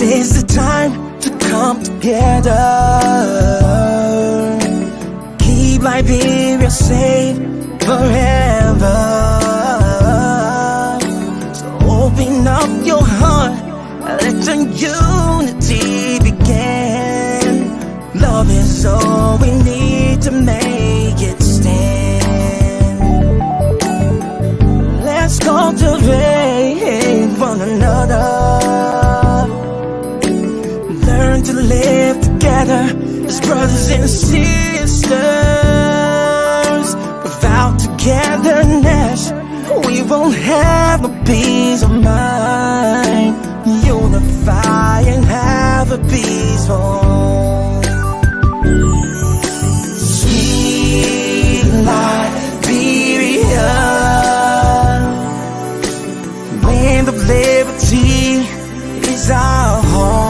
This is the time to come together. Keep Liberia safe forever. So open up your heart, let the unity begin. Love is all we need to make it stand. Let's cultivate one another. Learn to live together as brothers and sisters. Without togetherness, we won't have a peace of mind. Unify and have a peaceful home. Sweet Liberia, land of liberty is our home.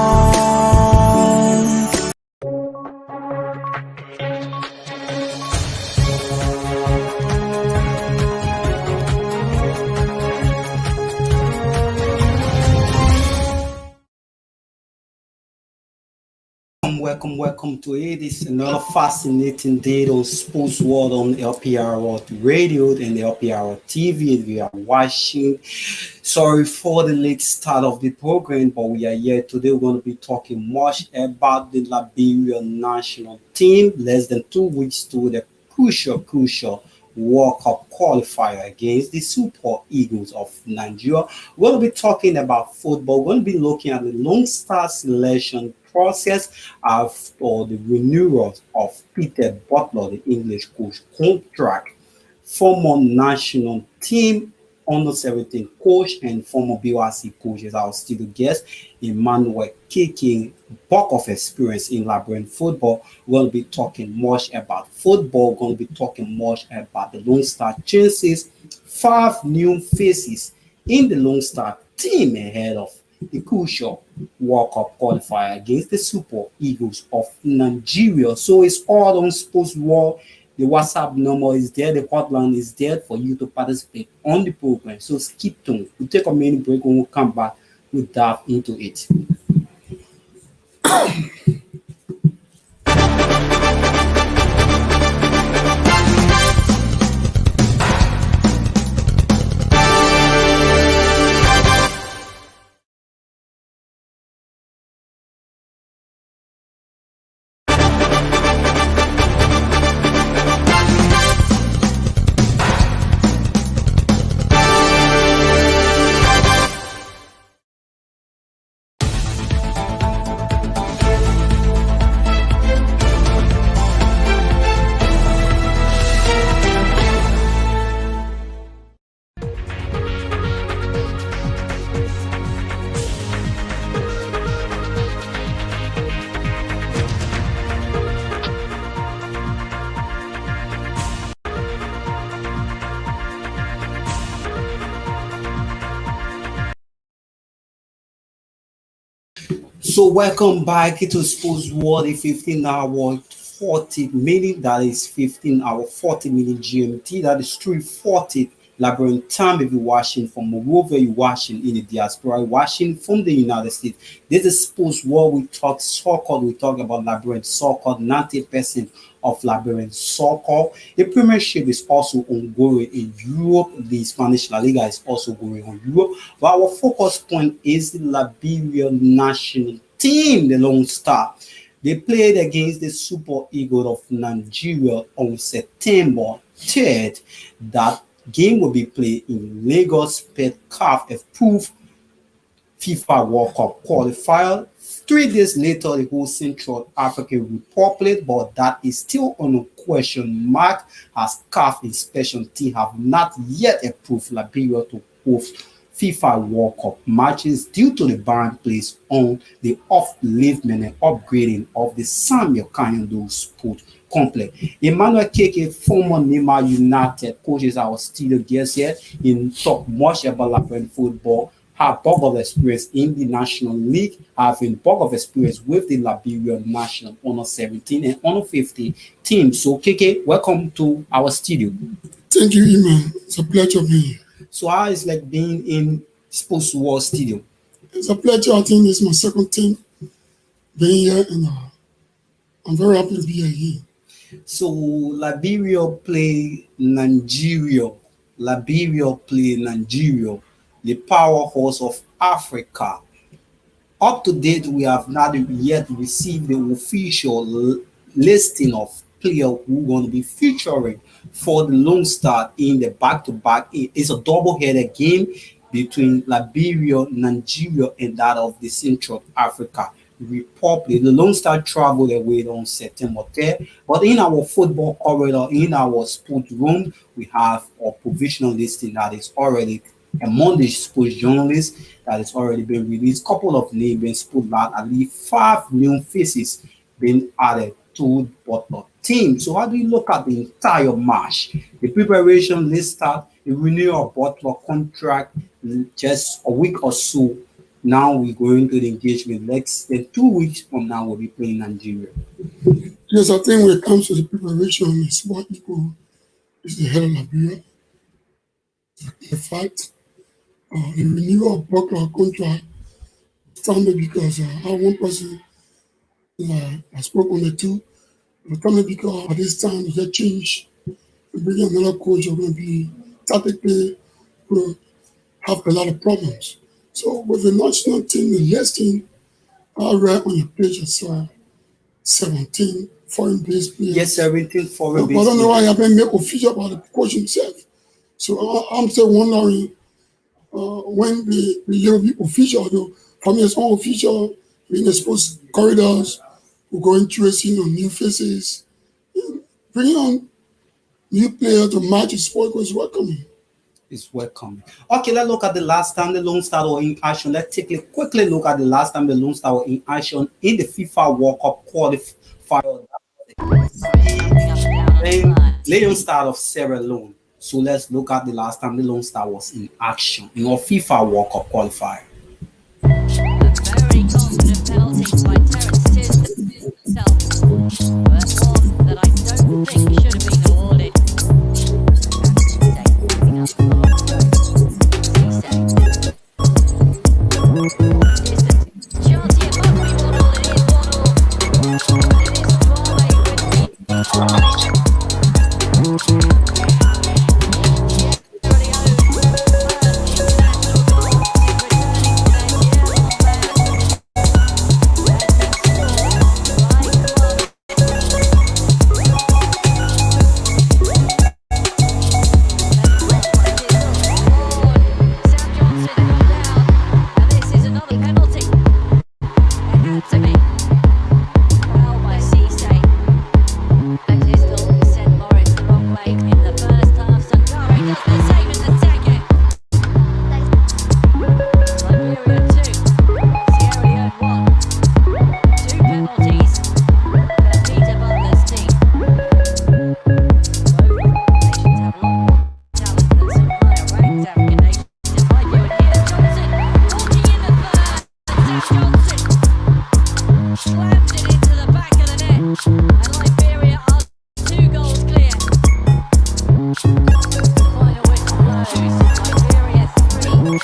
Welcome to it. It's another fascinating day on Sports World on LPR Radio and LPR TV. If you are watching, sorry for the late start of the program, but we are here today. We're going to be talking much about the Liberian national team. Less than 2 weeks to the crucial World Cup qualifier against the Super Eagles of Nigeria. We're going to be talking about football. We're going to be looking at the Lone Star selection process for the renewal of Peter Butler, the English coach contract. Former national team under 17 coach and former BYC coach is our studio guest, Emmanuel Kicking, bulk of experience in Liberian football. We'll be talking much about football. We're going to be talking much about the Lone Star chances. 5 new faces in the Lone Star team ahead of the crucial World Cup qualifier against the Super Eagles of Nigeria. So it's all on Sports World. The WhatsApp number is there. The hotline is there for you to participate on the program. So skip tuned. We'll take a minute break. When we come back, we'll dive into it. So welcome back to Sports World, a 15-hour 40 minutes. That is 15-hour 40 minute GMT. That is 3:40 Liberian time. If you're watching from wherever you're watching in the diaspora, watching from the United States. This is Sports World. We talk soccer. We talk about Liberian soccer. 90% of Liberian soccer. The Premiership is also ongoing in Europe. The Spanish La Liga is also going on Europe. But our focus point is the Liberian national team, the Lone Star. They played against the Super Eagles of Nigeria on September 3rd. That game will be played in Lagos CAF approved FIFA World Cup qualifier. 3 days later, the whole Central African Republic, but that is still on a question mark as CAF inspection team have not yet approved Liberia to host FIFA World Cup matches due to the ban placed on the upliftment and upgrading of the Samuel Kanyando Sport Complex. Emmanuel Keke, former Neymar United coach, is our studio guest here. He talk much about Liberian football, have bulk of experience in the National League, having bulk of experience with the Liberian National Under 17 and Under 50 team. So Keke, welcome to our studio. Thank you, Iman. It's a pleasure being here. So how is like being in Sports World Studio? It's a pleasure. I think this is my second time being here, and I'm very happy to be here. So Liberia play Nigeria. Liberia play Nigeria, the powerhouse of Africa. Up to date, we have not yet received the official listing of players who are going to be featuring for the Lone Star in the back-to-back. It's a double-headed game between Liberia, Nigeria, and that of the Central Africa Republic. The Lone Star traveled away on September 3rd, but in our football corridor, in our sport room, we have a provisional listing that is already among the sports journalists that has already been released. Couple of names being put out, at least 5 new faces being added to the Butler team. So how do you look at the entire match? The preparation list start, the renewal of Butler contract just a week or so. Now we're going to the engagement. Next, then 2 weeks from now we'll be playing Nigeria. Yes, I think when it comes to the preparation, it's what equal is the head of Liberia. The fact, the renewal of Buckler contract standard because I one person I spoke on the two, but only because at this time they change to bring another coach are going to be tactically going to have a lot of problems. So with the national team, the listing I read on your page I saw 17 foreign-based players. Yes, 17 foreign-based. But I don't know why I haven't made official about the coach himself. So I'm still wondering when the will be official, though. For me, it's unofficial. Being exposed corridors, we're going tracing on new faces, bringing on new players to match the sport was welcoming. Is welcome. Okay, let's look at the last time the Lone Star were in action. Let's take a quickly look at the last time the Lone Star were in action in the FIFA World Cup qualifier. Then Lion Star of Sierra Leone. So let's look at the last time the Lone Star was in action in our FIFA World Cup qualifier. Very confident penalty by Terence Tisdale, but one that I don't think should have been awarded.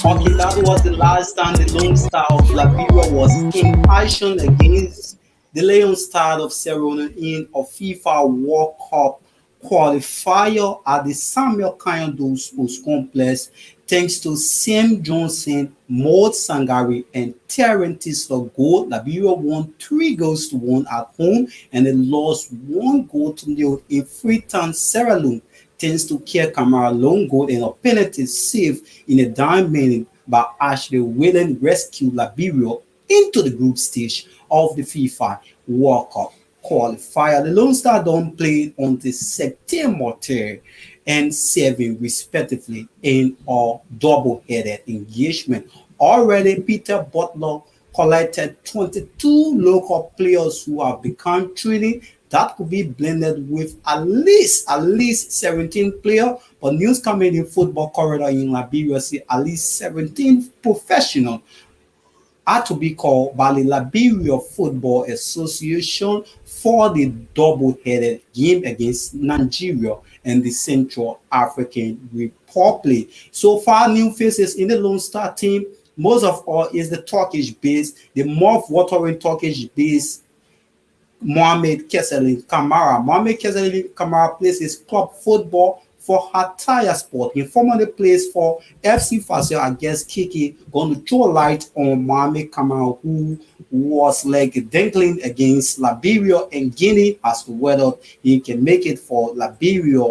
Okay, that was the last time the Lone Star of Liberia was in action against the Lion Star of Sierra Leone in a FIFA World Cup qualifier at the Samuel Kayode Sports Complex, thanks to Sam Johnson, Maud Sangari, and Terence goal. Liberia won 3-1 at home and they lost 1-0 in Freetown, Sierra Leone, thanks to Kier Kamara long goal and a penalty save in a dime minute by Ashley Whelan rescued Liberia into the group stage of the FIFA World Cup qualifier. The Lone Star don't play until September 3rd and 7 respectively in a double-headed engagement. Already Peter Butler collected 22 local players who have become training. That could be blended with at least 17 players. But news coming in football corridor in Liberia say at least 17 professionals are to be called by the Liberia Football Association for the double-headed game against Nigeria and the Central African Republic. So far, new faces in the Lone Star team. most of all is the Turkish base, the mouth-watering Turkish base Mohamed Keselin Kamara. Mohamed Keselin Kamara plays his club football for Hataya Sport. He formerly plays for FC Fasio against Kiki. Going to throw light on Mohamed Kamara, who was like dangling against Liberia and Guinea as to whether he can make it for Liberia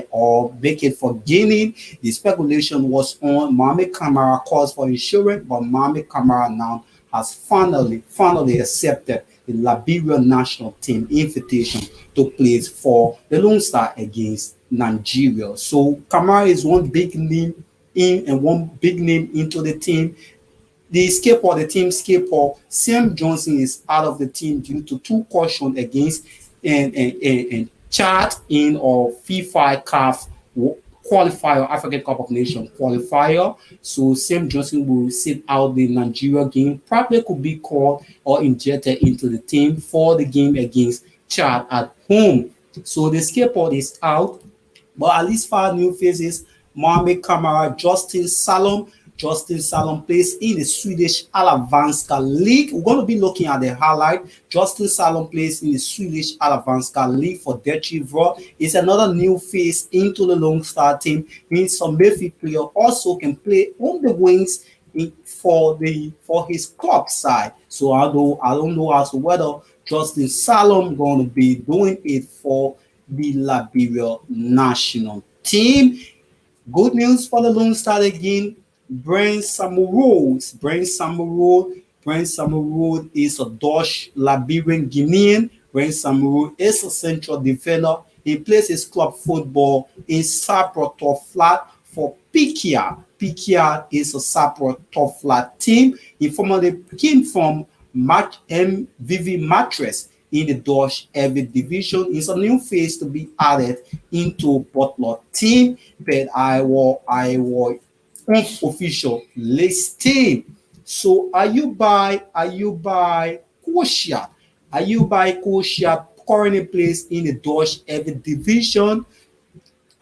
or make it for Guinea. The speculation was on Mohamed Kamara calls for insurance, but Mohamed Kamara now has finally accepted the Liberian national team invitation to play for the Lone Star against Nigeria. So Kamara is one big name in and one big name into the team. The team skipper, Sam Johnson, is out of the team due to two cautions against and Chad in or FIFA CAF qualifier, African Cup of Nations qualifier. So Sam Johnson will sit out the Nigeria game, probably could be called or injected into the team for the game against Chad at home. So the skipper is out, but at least 5 new faces: Mohamed Kamara, Justin Salom. Justin Salom plays in the Swedish Allsvenskan League. We're going to be looking at the highlight. Justin Salom plays in the Swedish Allsvenskan League for Dechivo. It's another new face into the Lone Star team. Means some midfield player also can play on the wings for his club side. So I don't know as to whether Justin Salom going to be doing it for the Liberia national team. Good news for the Lone Star again. Brian Samuel is a Dutch Liberian Guinean. Brian Samuel is a central defender. He plays his club football in Cyprus Top Flat for Pikia. Pikia is a Cyprus Top Flat team. He formerly came from MVV Mattress in the Dutch Heavy Division. It's a new face to be added into Butler team, but I will official listing. So are you by Kosia? Are you by Kosia currently plays in the Dutch Heavy Division?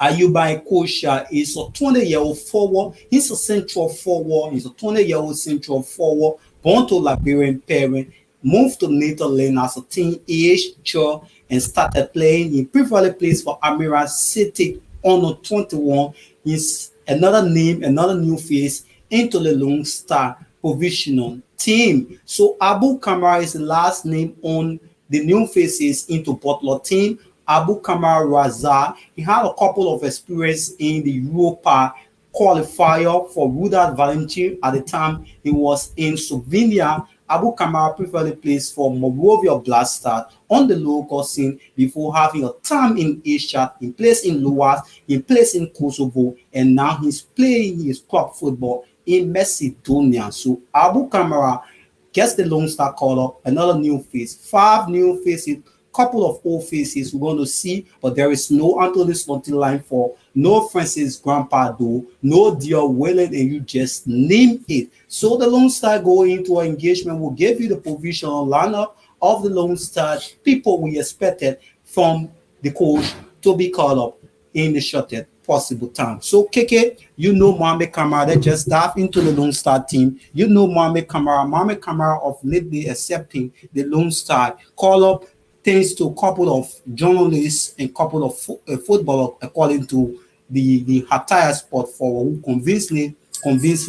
Ayuba Kosha is a 20-year-old forward. He's a central forward. He's a 20-year-old central forward, born to Liberian parent, moved to Netherlands as a teenager and started playing. He previously plays for Amira City under 21. He's another name, another new face into the Lone Star provisional team. So Abu Kamara is the last name on the new faces into Butler team. Abu Kamara Raza. He had a couple of experience in the Europa qualifier for Rudolf Valentine at the time he was in Slovenia. Abu Kamara previously plays for Moravia Blaster on the local scene before having a time in Asia. He plays in Luas, he plays in Kosovo, and now he's playing his club football in Macedonia. So Abu Kamara gets the Lone Star call up, another new face, 5 new faces, couple of old faces we're going to see, but there is no Anthony Slotty line for no Francis Grandpardo, no Dior Whelan, and you just name it. So the Lone Star going into our engagement will give you the provisional lineup of the Lone Star, people we expected from the coach to be called up in the shortest possible time. So KK, you know Mohamed Kamara that just dive into the Lone Star team. You know Mohamed Kamara of lately accepting the Lone Star call up, thanks to a couple of journalists and couple of footballers, according to the Hataya Sport forward, who convinced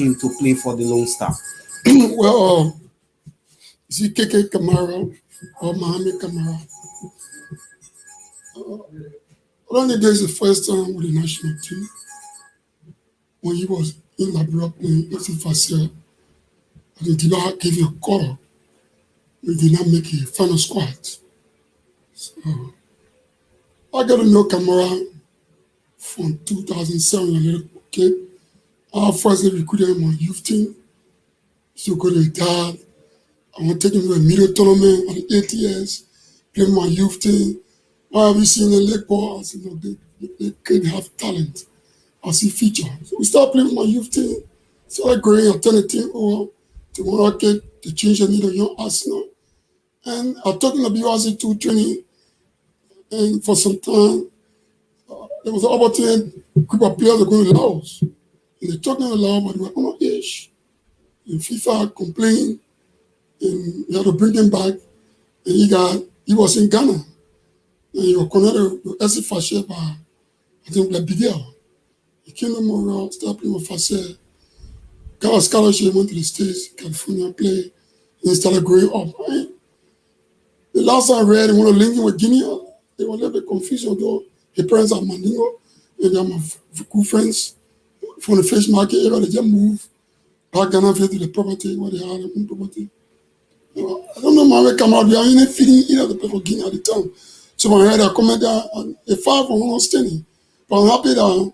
him to play for the Lone Star. Well, is it KK Kamara or Mohamed Kamara? Only this is the first time with the national team. When he was in Liberia playing FC they did not give you a call. They did not make a final squad. So, I got to know Kamara from 2007, a little kid. I first recruited him on youth team. So go to dad. I want to take him to a middle tournament on the ATS, play him on youth team. Why have you seen the leg ball? I said, look, they could have talent. I see feature. So we start playing with my youth team. So I growing and turn the team over to one kid to change the need of young Arsenal. And I took him to BRC 220. And for some time, there was an opportunity group of players that were going to Laos. And they took them to Laos, but they were underage. And FIFA complained, and they had to bring him back. And he was in Ghana. And he was connected with SC Fashe by, I think, like Bidel. He came to Montreal, started playing with Fashe. Got a scholarship, went to the States, California, play, and started growing up. Right? The last time I read, he wanted to link him with Guinea. They were a little bit confused, although his parents are Mandingo, and they're my good friends from the fish market area. They just moved back Ghana to the property where they had their own property. I don't know, my come out. We are in feeding either the people for Guinea at the time. So when I heard a comment there, a 5 on one standing. But I'm happy that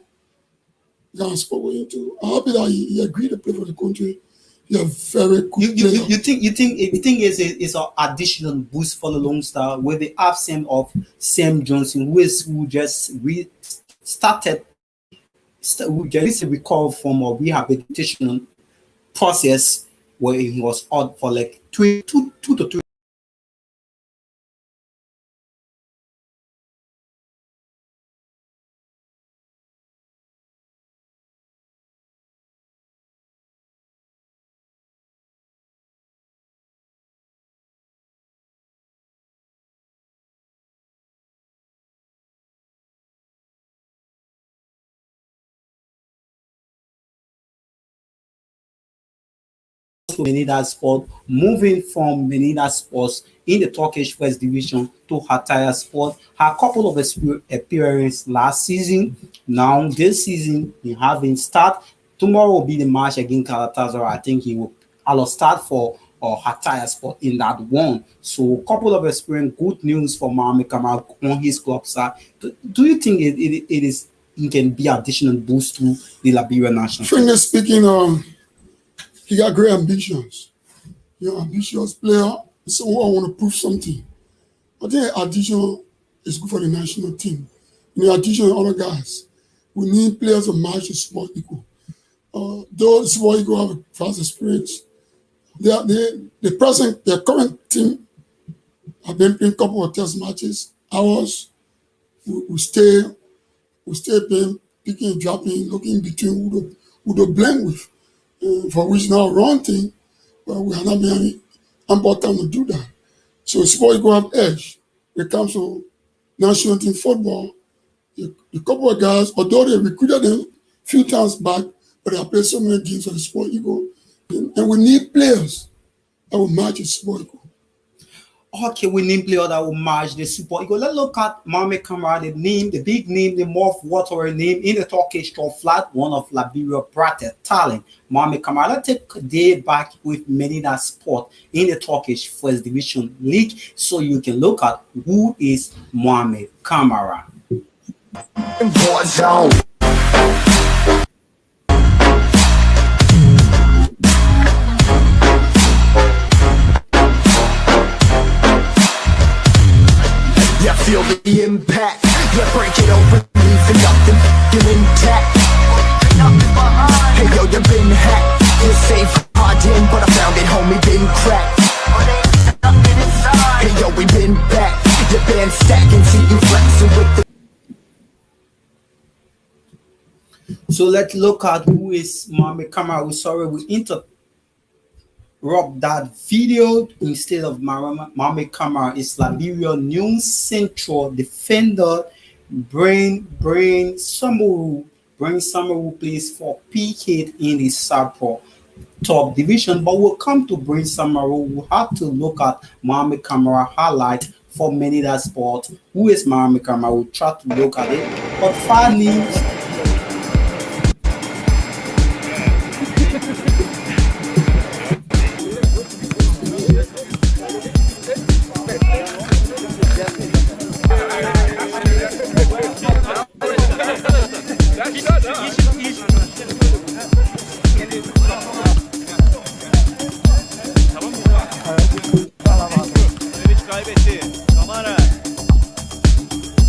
I spoke with him too. I'm happy that he agreed to play for the country. He's a very good player. You think it's an additional boost for the Lone Star with the absence of Sam Johnson, who just started recover from a rehabilitation process where he was out for like two to 3. Menida Sport, moving from Menida Sports in the Turkish First Division to Hataya Sport. Had a couple of appearances last season. Now this season, he having start. Tomorrow will be the match against Galatasaray. I think he will start for Hataya Sport in that one. So a couple of experience, good news for Mohamed Kamal on his club side. Do you think it can be additional boost to the Liberia national team? Frankly speaking, he got great ambitions. You're an ambitious player, so I want to prove something. I think addition is good for the national team. In addition to other guys, we need players to match the sport equal. Though sport equal have a vast experience, their current team have been playing a couple of test matches. Ours, we stay playing, picking and dropping, looking between who to blend with. For which now wrong thing, but we are not being ample time to do that. So sport go have edge. When it comes to national team football, a couple of guys, although they recruited them a few times back, but they have played so many games for the sport ego, and we need players that will match the sport ego. Okay, we need players that will match the Super Eagle. Let's look at Mohamed Kamara, the big name, the more watery name in the Turkish top flat, one of Liberia bracket talent. Mohamed Kamara, let's take a day back with Menida Sport in the Turkish First Division League so you can look at who is Mohamed Kamara. Feel the impact. Yeah, break it open, leaving nothing intact. Hey yo, you been hacked. You safe hiding, but I found it, homie, been cracked. Hey yo, we been back. You been stacking, see you flexing with the. So let's look at who is Mohamed Kamara. Sorry, we interrupt that video. Instead of Mohamed Kamara, is Liberia new central defender Brain Samaru. Brain Samaru plays for PK in the Sapro top division, but we'll come to Brain Samaru. We'll have to look at Mohamed Kamara highlight for Menida Sport. Who is Mohamed Kamara? We'll try to look at it. But finally,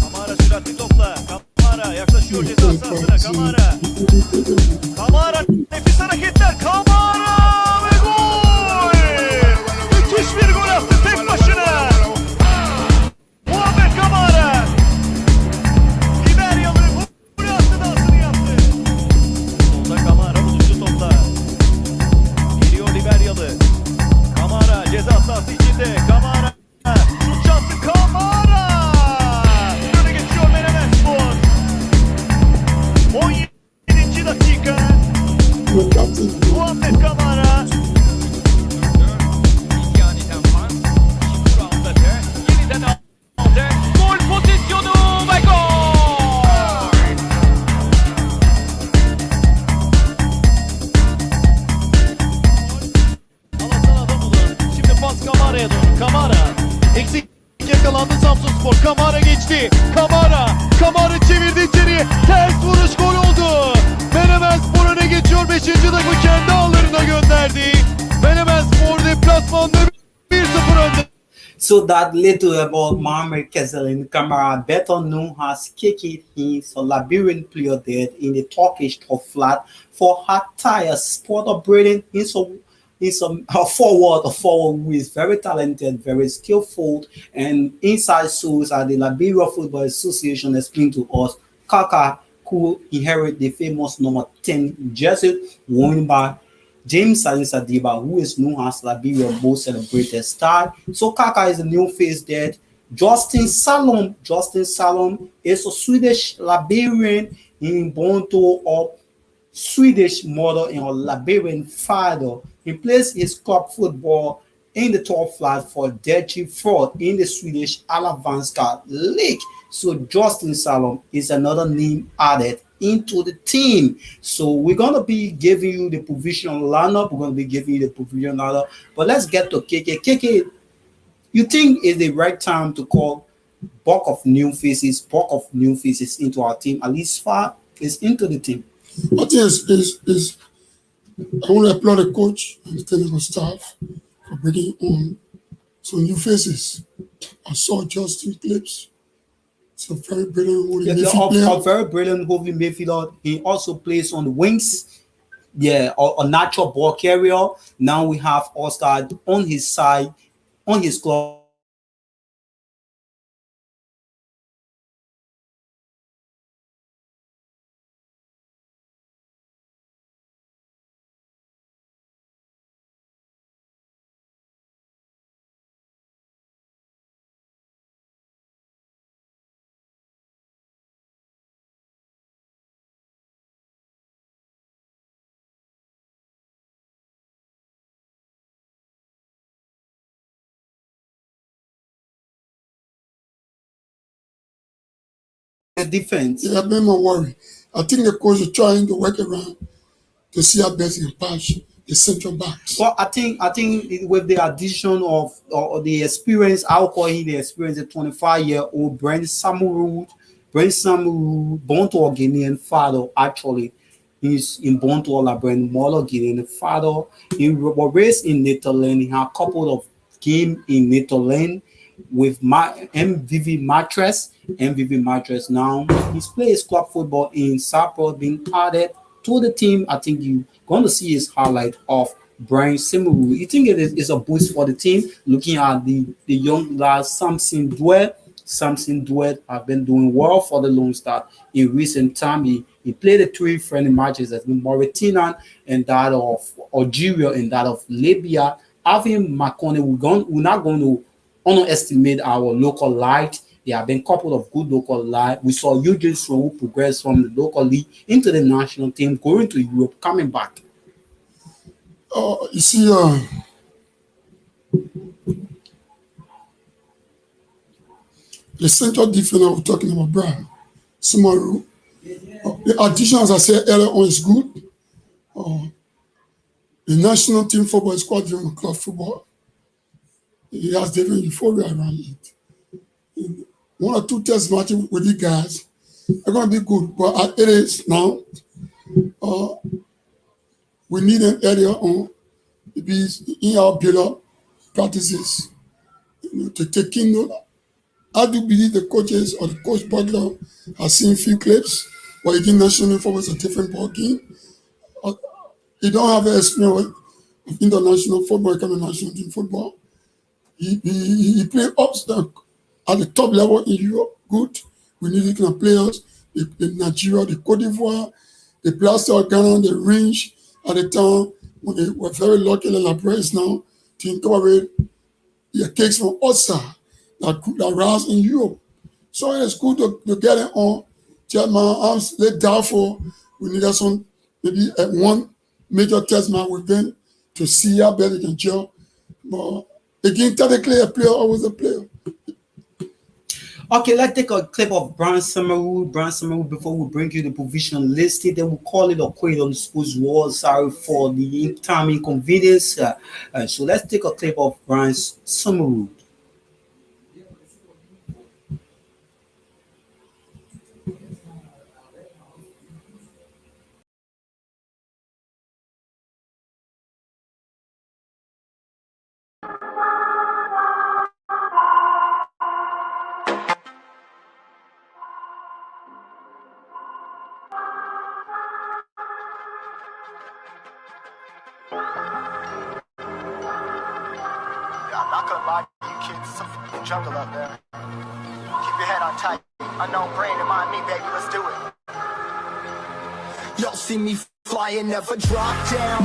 Kamara süratli topla. Kamara yaklaşıyor ceza Ortaya doğru Kamara. Eksik yakalandı Samsunspor. Kamara geçti. Kamara çevirdi içeriye. Ters vuruş gol oldu. Menemenspor öne geçiyor. 5. dakika kendi ağlarına gönderdi. Menemenspor deplasmanda 1-0 önde. So that little about Mohamed Keselin Kamara, better known as Keke, he's a Liberian player there in the Turkish top flat for Hataya Sport operating. He's a forward who is very talented, very skillful, and inside source at the Liberia Football Association explained to us Kaka, who inherited the famous number 10 jersey worn by James Salis Adiba, who is known as Liberia's most celebrated star. So Kaka is a new face there. Justin Salom is a Swedish Liberian in born to a Swedish mother and a Liberian father. He plays his club football in the top flight for Derby Ford in the Swedish Allsvenskan League. So Justin Salom is another name added into the team. So we're going to be giving you the provisional lineup. But let's get to KK. KK, you think it's the right time to call bulk of new faces into our team? At least far is into the team. I think is I want to applaud the coach and the technical staff for bringing on some new faces. I saw Justin clips. It's a very brilliant holding midfielder. A very brilliant holding midfielder. He also plays on the wings. Yeah, a natural ball carrier. Now we have Oscar on his side, on his club. The defense. Yeah, I'm not worried. I think the coach is trying to work around to see how best he can patch the central backs. Well, I think with the addition of the experience, I'll call him the experience, the 25-year-old Brent Samuel, born to a Guinean father. Actually, he's born to a Liberian mother, Guinean father. He was raised in Netherlands. He had a couple of games in Netherlands with my MVV mattress. Now he's plays club football in Cyprus, being added to the team. I think you're going to see his highlight of Brian Simuru. You think it is a boost for the team? Looking at the young lad Samson Duet have been doing well for the Lone Star in recent time. He played the 3 friendly matches as Mauritania and that of Algeria and that of Libya. Having Makone, we're not going to underestimate our local light. There have been a couple of good local light. We saw Eugene who progress from the local league into the national team, going to Europe, coming back. You see, the central defender we're talking about, Brian Sumaru. The addition, as I said earlier on, is good. The national team football is quite different from club football. He has different euphoria around it. 1 or 2 test matches with these guys are going to be good, but it is now. We need an area on to be in our build-up practices, to take in note. I do believe the coaches or the coach Butler has seen few clips, but again, national football is a different ball game. He don't have an experience of international football, kind of national team football. He played up at the top level in Europe. Good. We need these kind of players. The Nigeria, the Cote d'Ivoire, the Blaster Ghana, the range at the time when they were very lucky in the press now to incorporate the cakes from outside that rise in Europe. So it's good to get it on. Tell my arms, let doubtful. We need some maybe at one major test match with them to see how better they can gel. But again, technically a player always a player. Okay, let's take a clip of Brian Summerwood. Brian Summerwood, before we bring you the provisional listing, then we'll call it a quit on the sports wall. Sorry for the time inconvenience. So let's take a clip of Brian Summerwood. I'm not gonna lie to you kids, it's a fucking jungle up there. Keep your head on tight. Unknown brain and mind me, baby, let's do it. Y'all see me flying, never drop down,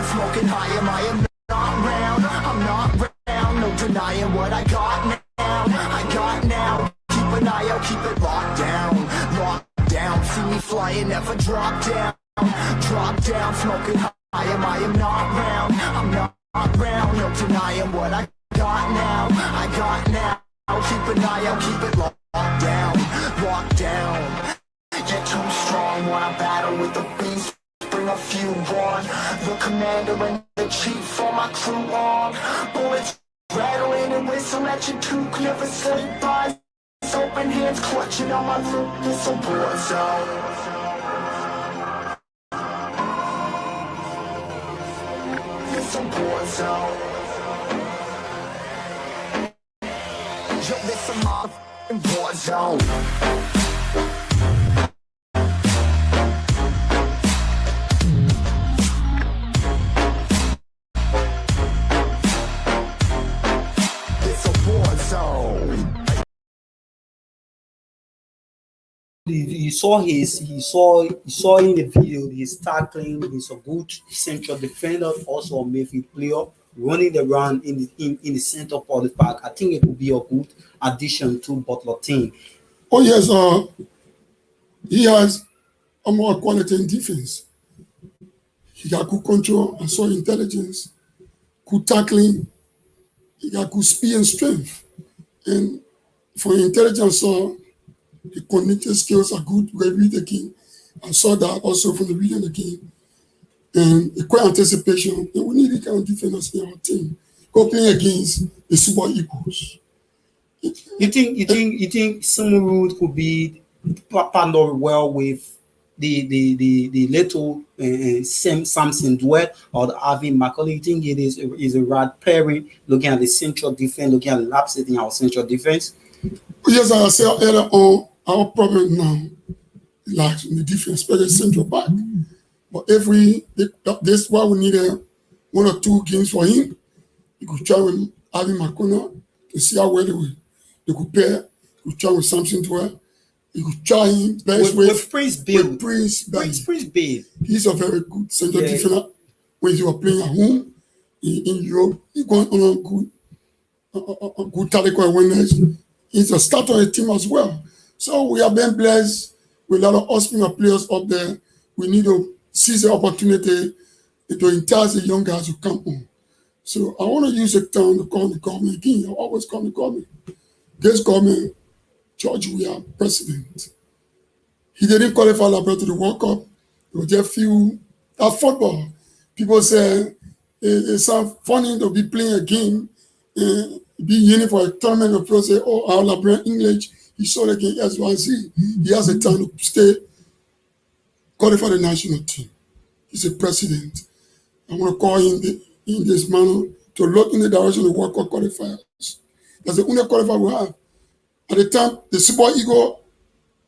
smoking high, am I am not round, I'm not round, no denying what I got now, keep an eye out, keep it locked down, see me flying, never drop down, smoking high, I am not round, I'm not round, no denying what I got now, keep an eye out, keep it locked down. Get too strong when I battle with the beast. Bring a few on. The commander and the chief for my crew on. Bullets rattling and whistle at your toque. Never say bye. Open hands clutching on my loop. It's a war zone. It's a war zone. Yo, this a motherfucking war zone. You saw he saw in the video he's tackling. He's a good central defender, also a midfield player, running around in the center of the park. I think it would be a good addition to Butler team. Oh yes, he has a more quality in defense. He got good control and so intelligence, good tackling. He got good speed and strength, and for intelligence, so the cognitive skills are good. We read the game. I saw that also from the reading the game. And the quick anticipation. And we need the kind of defenders in our team. Go playing against the Super Eagles. You think Summerwood could be partnered well with the little Sam Samson Duet or the Arvin Macaulay? You think it is a right pairing, looking at the central defense, looking at the lapses in our central defense? Yes, as I said earlier on, our problem now lies in the defense, especially central back. But this why we need one or two games for him. You could try with Arvin Macaulay to see how well they could pair. You could try with Samson Duet. You could try him best with Prince Bill. With Prince Bill. He's a very good central defender. When you are playing at home in Europe, he's going on a good tactical awareness. He's a starter on the team as well. So we have been blessed with a lot of hospital players up there. We need to seize the opportunity to entice the young guys to come on. So I want to use the term to call the government again. I always call the government. This government, George, we are president. He didn't qualify Liberia to the World Cup. There were just few at football. People say it sounds funny to be playing a game, be in for a tournament, and people say, oh, our Liberian English, he saw the game XYZ. He has a time to stay, qualify the national team. He's a president. I want to call him in this manner to look in the direction of the World Cup qualifiers. That's the only qualifier we have. At the time, the Super Eagle,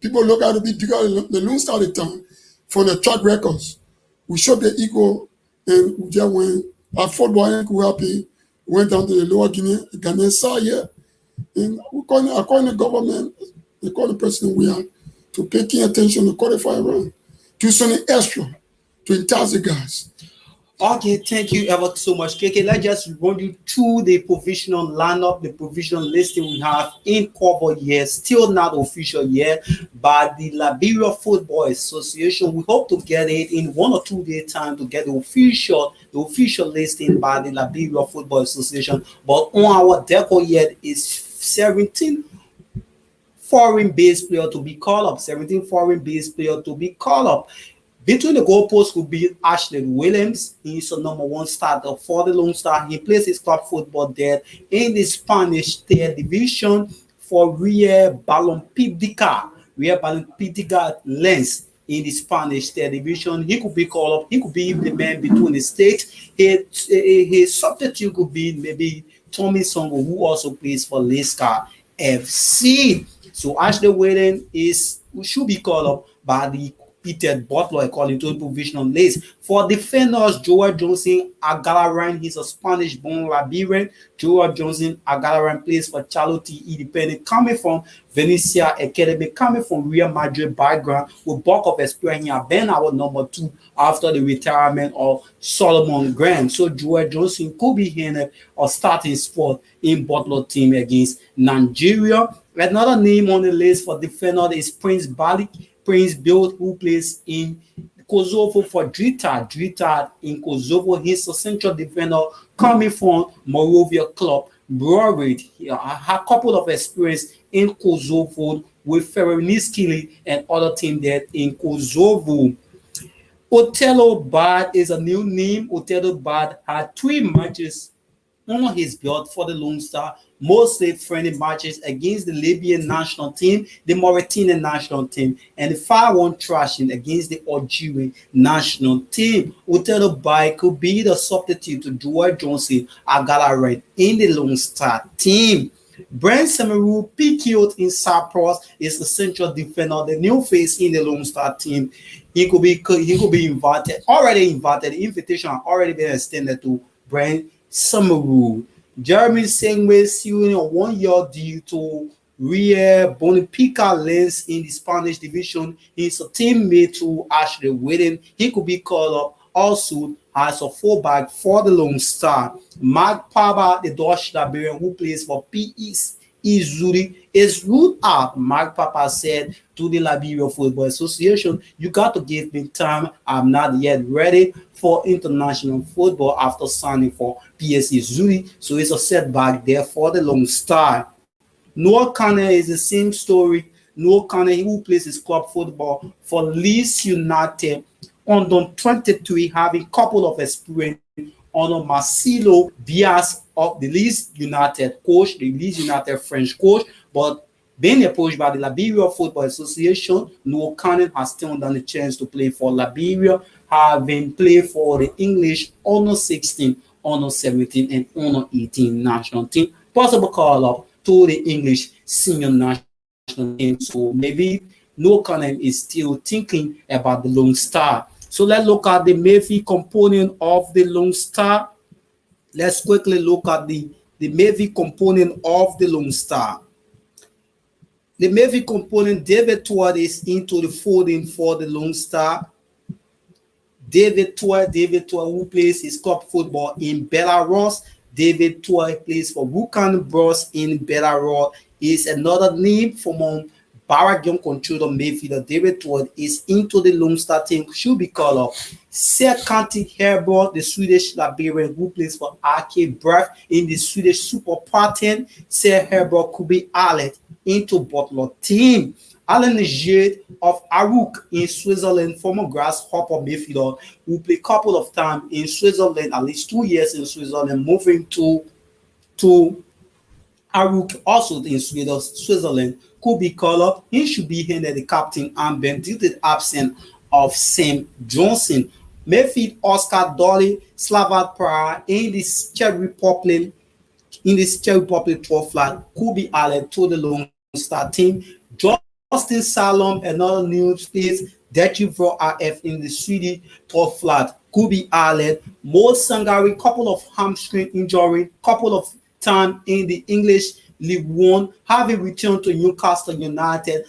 people look at it to be bigger than the Lone Star at the time from the track records. We shot the Eagle and we just went. Our football we happy. We went down to the Lower Ghanaian side here. And according to the government, they call the president we are to pay keen attention to qualify around. Do something extra to entice the guys. Okay, thank you ever so much, KK. Let's just run you through the provisional lineup, the provisional listing we have in cover here, still not official yet, by the Liberia Football Association. We hope to get it in 1 or 2 days' time to get the official listing by the Liberia Football Association. But on our deco yet is 17 foreign-based player to be called up. 17 foreign-based player to be called up. Between the goalposts could be Ashley Williams. He's a number one starter for the Lone Star. He plays his club football there in the Spanish third division for Real Balompidica. Real Balompidica Lens in the Spanish third division. He could be called up. He could be the man between the stakes. His substitute could be maybe Tommy Songo, who also plays for Leicester FC. So Ashley Williams should be called up by the Peter Butler according to the provisional list. For defenders, Joel Johnson Agalaran, he's a Spanish-born Liberian. Joel Johnson Agalaran plays for Charlotte Independent, coming from Valencia Academy, coming from Real Madrid background with bulk of experience. He has been our number 2 after the retirement of Solomon Grant. So Joel Johnson could be in a starting spot in Butler team against Nigeria. Another name on the list for defender is Prince Bill, who plays in Kosovo for Drita. Drita in Kosovo. He's a central defender coming from Moravia club, Brorid. He had a couple of experience in Kosovo with Ferenc and other team there in Kosovo. Otello Bad is a new name. Otello Bad had 3 matches on his belt for the Lone Star, mostly friendly matches against the Libyan national team, the Mauritanian national team, and the 5-1 thrashing against the Algerian national team. Otello Bai could be the substitute to Joel Johnson Agalaran in the Lone Star team. Brent Semeru, PK'd in Cyprus, is the central defender, the new face in the Lone Star team. He could be invited, already invited. The invitation has already been extended to Brent Semeru. Jeremy Sengwe suing a 1-year deal to Real Bonipica Lens in the Spanish division. He's a teammate to Ashley Williams. He could be called up also as a fullback for the Lone Star. Mark Paba, the Dutch Liberian who plays for PES Zurich, is ruled out. Mark Papa said to the Liberia Football Association, "You got to give me time. I'm not yet ready for international football after signing for PSC Zurich." So it's a setback there for the Lone Star. Noah Connor is the same story. Noah Connor, who plays his club football for Leeds United, under 23, having a couple of experience under Marcelo Bias of the Leeds United coach, the Leeds United French coach, but being approached by the Liberia Football Association, Noah Cannon has still done the chance to play for Liberia, having played for the English under 16, under 17, and under 18 national team. Possible call up to the English senior national team. So maybe Noah Cannon is still thinking about the Lone Star. So let's look at the Mavy component of the Lone Star. Let's quickly look at the Mavy component of the Lone Star. The Mavy component, David Tuat is into the folding for the Lone Star. David Tuat, who plays his club football in Belarus. David Tuat plays for Vulcan Bros in Belarus. Is another name from Baragion controller midfielder. David Tuat is into the Lone Star team, should be called up. Serkanti Herborg, the Swedish Liberian who plays for RK Breath in the Swedish Super Parten. Ser Herborg could be added into Butler team. Alan Jade of Aruk in Switzerland, former grasshopper midfielder who played a couple of times in Switzerland, at least 2 years in Switzerland, moving to Aruk, also in Switzerland, could be called up. He should be handed the captain armband due to the absence of Sam Johnson. Mayfield Oscar Dolly, Slavat Praha in this Czech Republic, 12 flag, could be added to the Lone Star team. Justin Salom, another new space, Dechivo RF in the Swedish 12 flag, could be added. Mo Sangari, couple of hamstring injury, couple of time in the English League One, having returned to Newcastle United.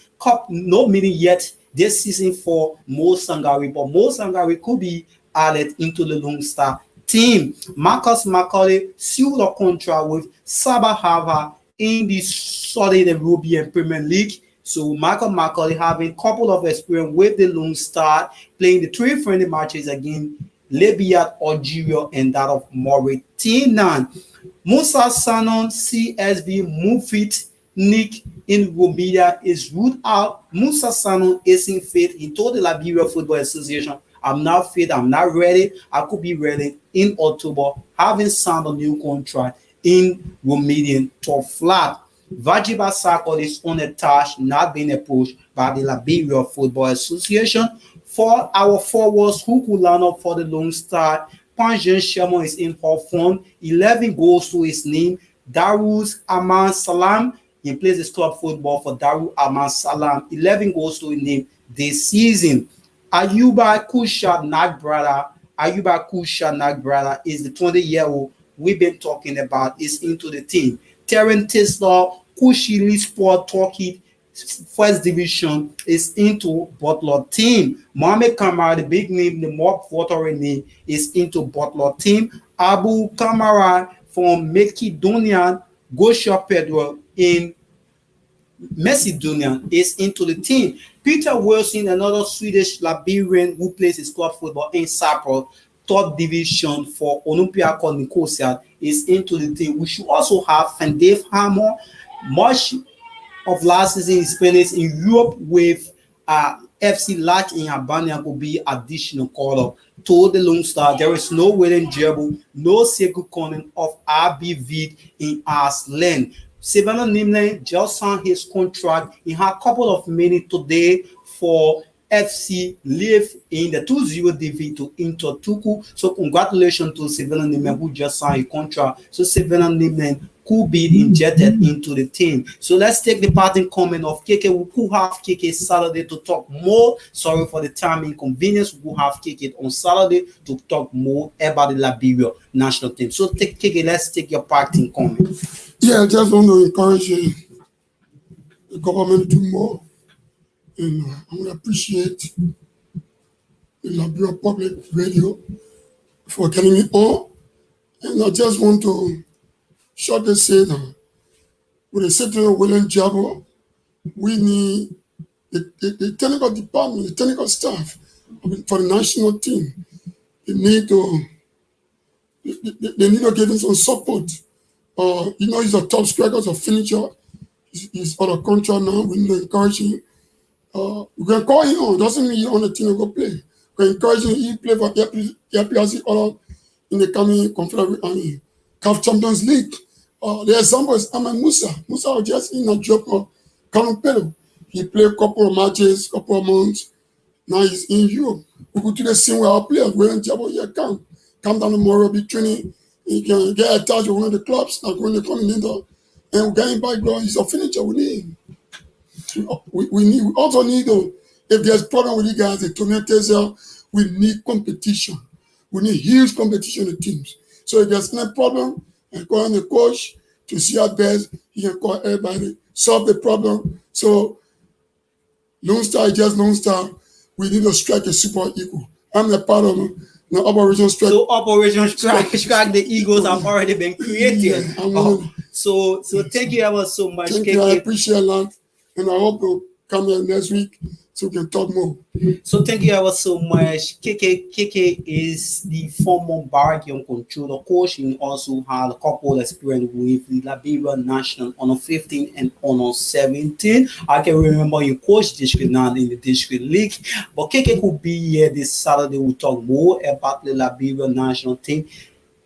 No meaning yet this season for Mo Sangari, but Mo Sangari could be added into the Lone Star team. Marcus Macaulay sealed a contract with Sabah in the Saudi Arabian Premier League. So Michael Macaulay having a couple of experience with the Lone Star, playing the 3 friendly matches against Libya, Algeria, and that of Mauritania. Musa Sanon, CSV Mufit Nick in Romania is ruled out. Musa Sano isn't fit. He told the Liberia Football Association, I'm not fit, I'm not ready. I could be ready in October, having signed a new contract in Romanian top flat. Vajiba Sakol is unattached, not being approached by the Liberia Football Association. For our forwards who could line up for the Lone Star, Panjan Sherman is in her form, 11 goals to his name. Darus Aman Salam, he plays his club football for Daru Aman Salam, 11 goals to his name this season. Ayuba Kusha Nagbrada is the 20-year-old we've been talking about, is into the team. Terence Tisler, Kushili Sport Turkey first division, is into Butler team. Mohamed Kamara, the big name, the more watering name, is into Butler team. Abu Kamara from Macedonia, Gosha Pedro in Macedonia is into the team. Peter Wilson, another Swedish Liberian who plays his club football in Cyprus, third division for Olympiacos Nicosia, is into the team. We should also have Van Dave Hammer, much of last season experience in Europe with FC Lach in Albania could be additional color to the Lone Star. There is no William Jebu, no Sekou Konen of RBV in Iceland. Savannah Nimley just signed his contract. He had a couple of minutes today for FC Live in the 2-0 defeat to Inter Tuku. So congratulations to Savannah Nimley who just signed a contract. So Savannah Nimley could be injected into the team. So let's take the parting comment of KK. We could have KK Saturday to talk more. Sorry for the time inconvenience. We will have KK on Saturday to talk more about the Liberia national team. So take KK, let's take your parting comment. Yeah, I just want to encourage the government to do more. And I want to appreciate the Liberia Public Radio for getting me on. And I just want to shortly say that with the Secretary of William Jabo, we need the technical department, the technical staff for the national team. They need to give him some support. He's a top striker, a finisher. He's on a contract now. We need to encourage him. We can call him on. Doesn't mean he's on the team to go play. We can encourage him. He play for LPR or in the coming CAF Champions League. The example is Ahmed Musa. Musa was just in a job for Campello. He played a couple of matches, couple of months. Now he's in Europe. We could do the same with our players. We're in Jabo here. Come down tomorrow, be training. He can get attached with one of the clubs, like when they come in there, and get him background. He's a finisher. We need him. We also need, if there's problem with you guys, the tornadoes, we need competition. We need huge competition in the teams. So if there's no problem, I call on the coach to see how best he can call everybody, solve the problem. So Lone Star is just Lone Star. We need to strike a super eagle. I'm a part of the Operation Strike. So Operation Strike the Eagles have already been created. Yeah, so thank you ever so much. Thank you. I appreciate a lot. And I hope to come here next week so we can talk more. So thank you ever so much. KK is the former Barrack Young controller coach. He also had a couple experience with the Liberia National Honor 15 and Honor 17. I can remember you coached district now in the district league. But KK could be here this Saturday. We'll talk more about the Liberia national team.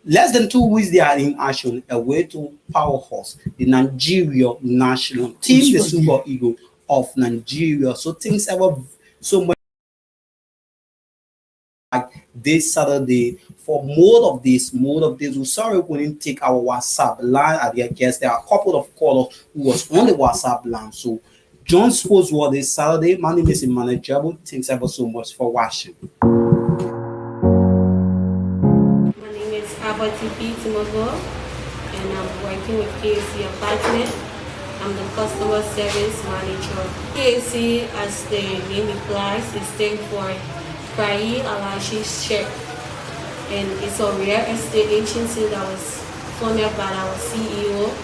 Less than 2 weeks they are in action away to Powerhouse, the Nigeria national team, the Super Eagle of Nigeria. So things ever so much like this Saturday. For more of this, we're sorry we couldn't take our WhatsApp line. I guess there are a couple of callers who was on the WhatsApp line. So John Sports World this Saturday. My name is Emmanuel Jabu. Thanks ever so much for watching. TP Timogo, and I'm working with KC Apartment. I'm the customer service manager. KC, as the name implies, is stand for Krayi Alashi Sheikh, and it's a real estate agency that was funded by our CEO,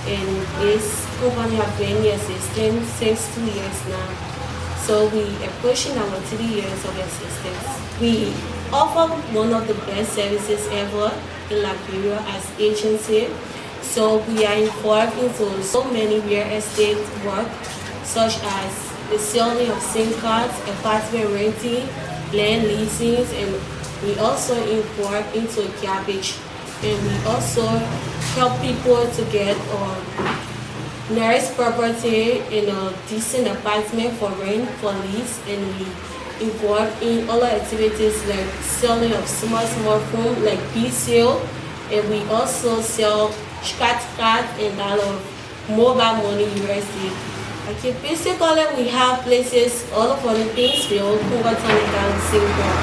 and this company has been in existence since 2 years now. So we are pushing our 3 years of existence. We offer one of the best services ever in Liberia as agency. So we are involved into so many real estate work, such as the selling of SIM cards, apartment renting, land leasing, and we also involved into garbage. And we also help people to get nice property in a decent apartment for rent, for lease, and we involved in other activities like selling of small phone like PCO, and we also sell scratch card and that of mobile money USD. Okay, basically we have places all over the Painesville, Converton, and down Singapore.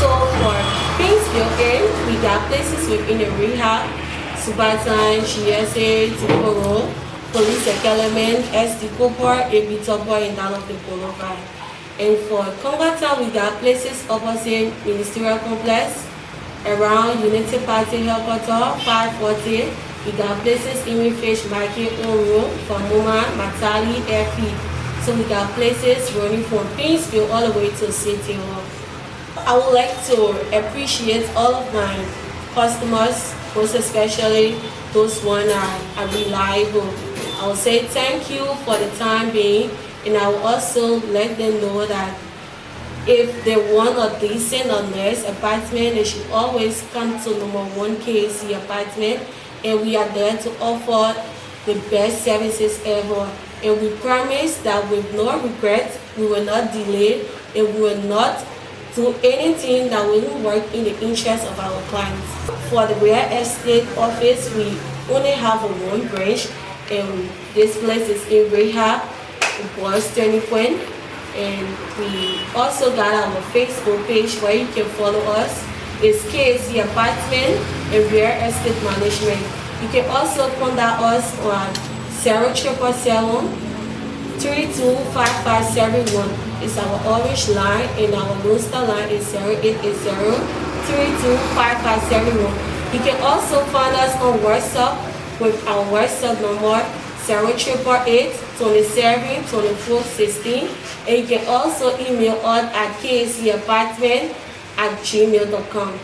So for Painesville, we got places within the rehab, Subatan, GSA, Tiporo, Police Academy, SD Cooper, AB Topper, and that of the Boulevard. And for Converton, we got places opposite Ministerial Complex, around Unity Party Headquarters, 540. We got places in Fish Market, Oro, from Moma, Matali, Airfield. So we got places running from Painesville all the way to City Hall. I would like to appreciate all of my customers, most especially those ones are reliable. I will say thank you for the time being, and I will also let them know that if they want a decent or nice apartment, they should always come to number 1 KAC apartment, and we are there to offer the best services ever. And we promise that with no regret, we will not delay, and we will not do anything that will work in the interest of our clients. For the real estate office, we only have one branch, and this place is in Rehab, Boys Turning Point. And we also got our Facebook page where you can follow us. It's KAC Apartment and Real Estate Management. You can also contact us on 0777 325571. It's our orange line, and our Lone Star line is 0880 325571. You can also find us on WhatsApp with our WhatsApp number 0888 27 24 16. And you can also email us at kacapartment@gmail.com.